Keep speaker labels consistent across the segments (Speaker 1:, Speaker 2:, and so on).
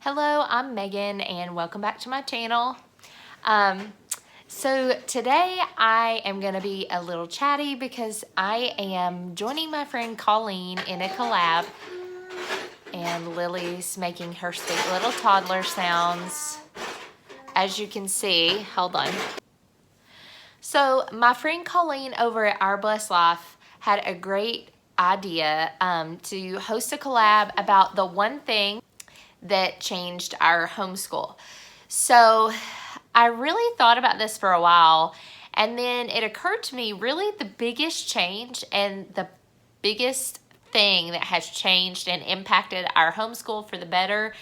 Speaker 1: Hello, I'm Megan and welcome back to my channel. So today I am going to be a little chatty because I am joining my friend Colleen in a collab, and Lily's making her sweet little toddler sounds. As you can see, hold on. So my friend Colleen over at Our Blessed Life had a great idea to host a collab about the one thing that changed our homeschool. So I really thought about this for a while, and then it occurred to me really the biggest change and the biggest thing that has changed and impacted our homeschool for the better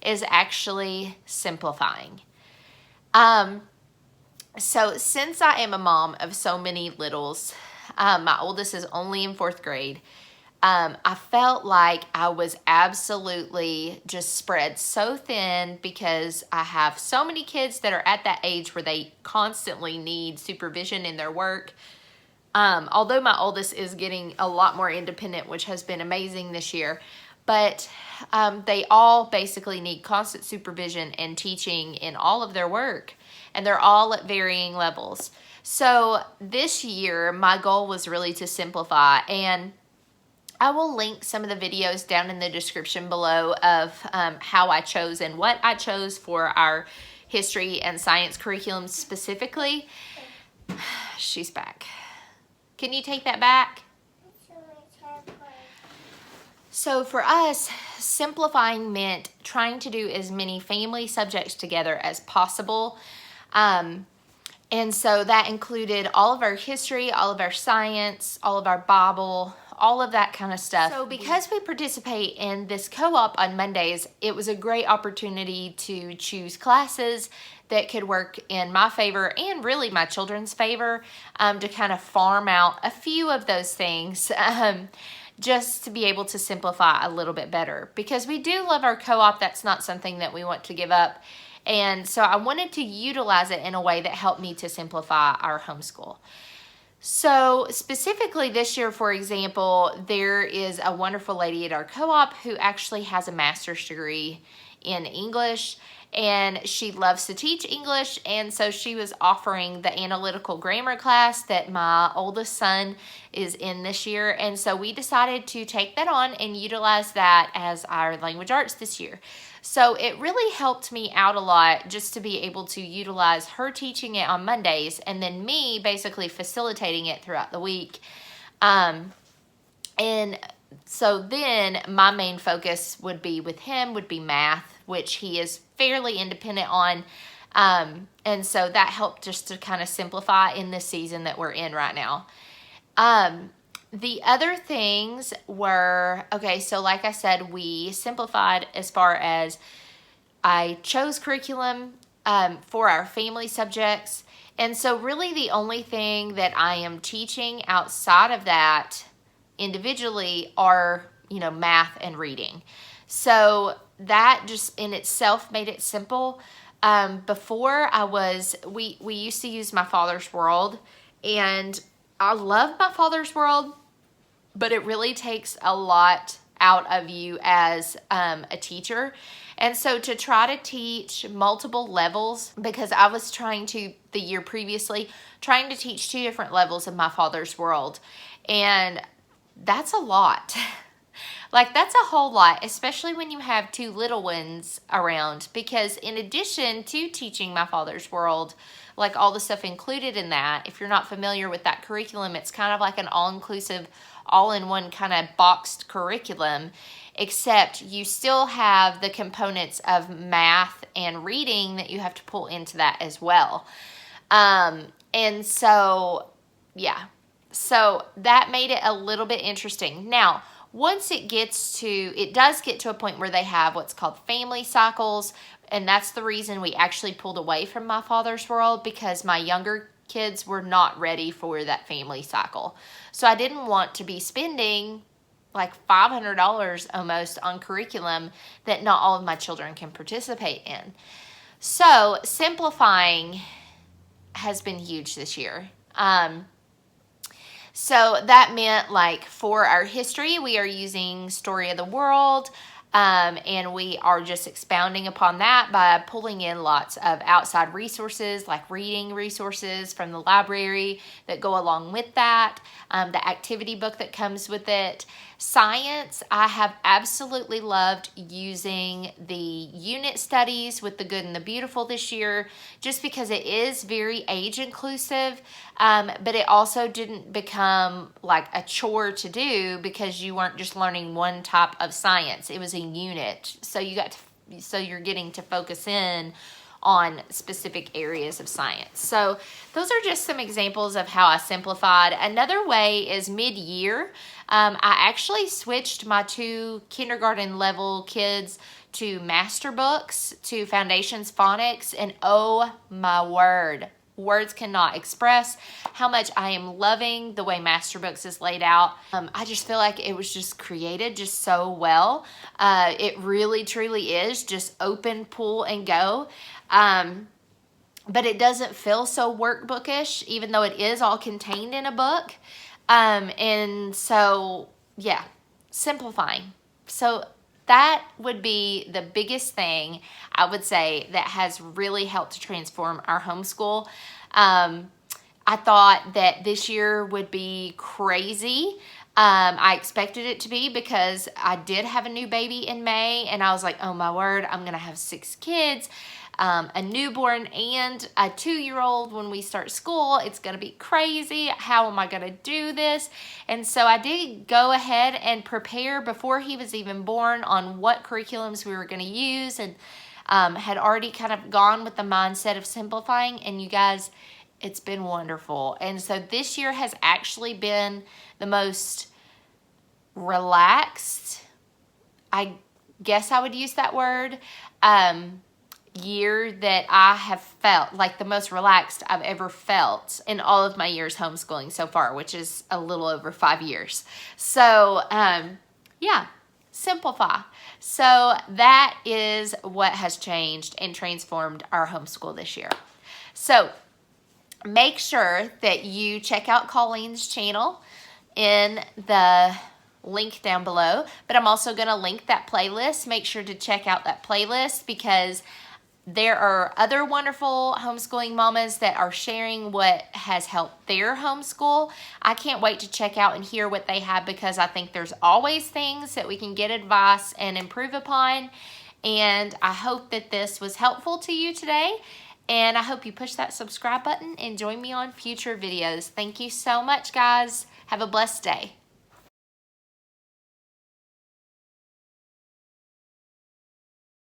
Speaker 1: is actually simplifying. So since I am a mom of so many littles, my oldest is only in 4th grade, I felt like I was absolutely just spread so thin because I have so many kids that are at that age where they constantly need supervision in their work. Although my oldest is getting a lot more independent, which has been amazing this year, but they all basically need constant supervision and teaching in all of their work, and they're all at varying levels. So this year, my goal was really to simplify, and I will link some of the videos down in the description below of how I chose and what I chose for our history and science curriculum specifically. She's back. Can you take that back? So for us, simplifying meant trying to do as many family subjects together as possible. And so that included all of our history, all of our science, all of our Bible, all of that kind of stuff. So because we participate in this co-op on Mondays, it was a great opportunity to choose classes that could work in my favor and really my children's favor, to kind of farm out a few of those things, just to be able to simplify a little bit better. Because we do love our co-op, that's not something that we want to give up. And so I wanted to utilize it in a way that helped me to simplify our homeschool. So specifically this year, for example, there is a wonderful lady at our co-op who actually has a master's degree in English, and she loves to teach English, and so she was offering the analytical grammar class that my oldest son is in this year, and so we decided to take that on and utilize that as our language arts this year. So it really helped me out a lot just to be able to utilize her teaching it on Mondays and then me basically facilitating it throughout the week. And so then my main focus would be with him would be math, which he is fairly independent on. And so that helped just to kind of simplify in this season that we're in right now. The other things were, okay, so like I said, we simplified as far as I chose curriculum for our family subjects. And so really the only thing that I am teaching outside of that individually are, math and reading. So that just in itself made it simple. Before we used to use My Father's World, and I love My Father's World, but it really takes a lot out of you as a teacher. And so to try to teach multiple levels, because I was the year previously, trying to teach 2 different levels of My Father's World. And that's a lot. Like, that's a whole lot, especially when you have 2 little ones around, because in addition to teaching My Father's World, like all the stuff included in that, if you're not familiar with that curriculum, it's kind of like an all-inclusive, all-in-one kind of boxed curriculum, except you still have the components of math and reading that you have to pull into that as well. And so, yeah. So that made it a little bit interesting. Now, once it does get to a point where they have what's called family cycles, and that's the reason we actually pulled away from My Father's World, because my younger kids were not ready for that family cycle. So I didn't want to be spending like $500 almost on curriculum that not all of my children can participate in. So simplifying has been huge this year. So that meant, like, for our history, we are using Story of the World. And we are just expounding upon that by pulling in lots of outside resources, like reading resources from the library that go along with that, the activity book that comes with it. Science, I have absolutely loved using the unit studies with the good and the beautiful this year, just because it is very age inclusive, but it also didn't become like a chore to do because you weren't just learning one type of science. It was a unit, so you're getting to focus in on specific areas of science. So those are just some examples of how I simplified. Another way is mid-year. I actually switched my 2 kindergarten level kids to master books, to Foundations Phonics, and oh my word, words cannot express how much I am loving the way master books is laid out. I just feel like it was just created just so well. It really truly is just open, pull, and go. But it doesn't feel so workbookish, even though it is all contained in a book. And so, yeah, simplifying. So that would be the biggest thing I would say that has really helped to transform our homeschool. I thought that this year would be crazy. I expected it to be because I did have a new baby in May, and I was like, oh my word, I'm going to have 6 kids. A newborn and a 2-year-old when we start school. It's going to be crazy. How am I going to do this? And so I did go ahead and prepare before he was even born on what curriculums we were going to use, and had already kind of gone with the mindset of simplifying. And you guys, it's been wonderful. And so this year has actually been the most relaxed, I guess I would use that word, year that I have felt, like the most relaxed I've ever felt in all of my years homeschooling so far, which is a little over 5 years. So, yeah, simplify. So that is what has changed and transformed our homeschool this year. So make sure that you check out Colleen's channel in the link down below, but I'm also going to link that playlist. Make sure to check out that playlist because there are other wonderful homeschooling mamas that are sharing what has helped their homeschool. I can't wait to check out and hear what they have because I think there's always things that we can get advice and improve upon. And I hope that this was helpful to you today. And I hope you push that subscribe button and join me on future videos. Thank you so much, guys. Have a blessed day.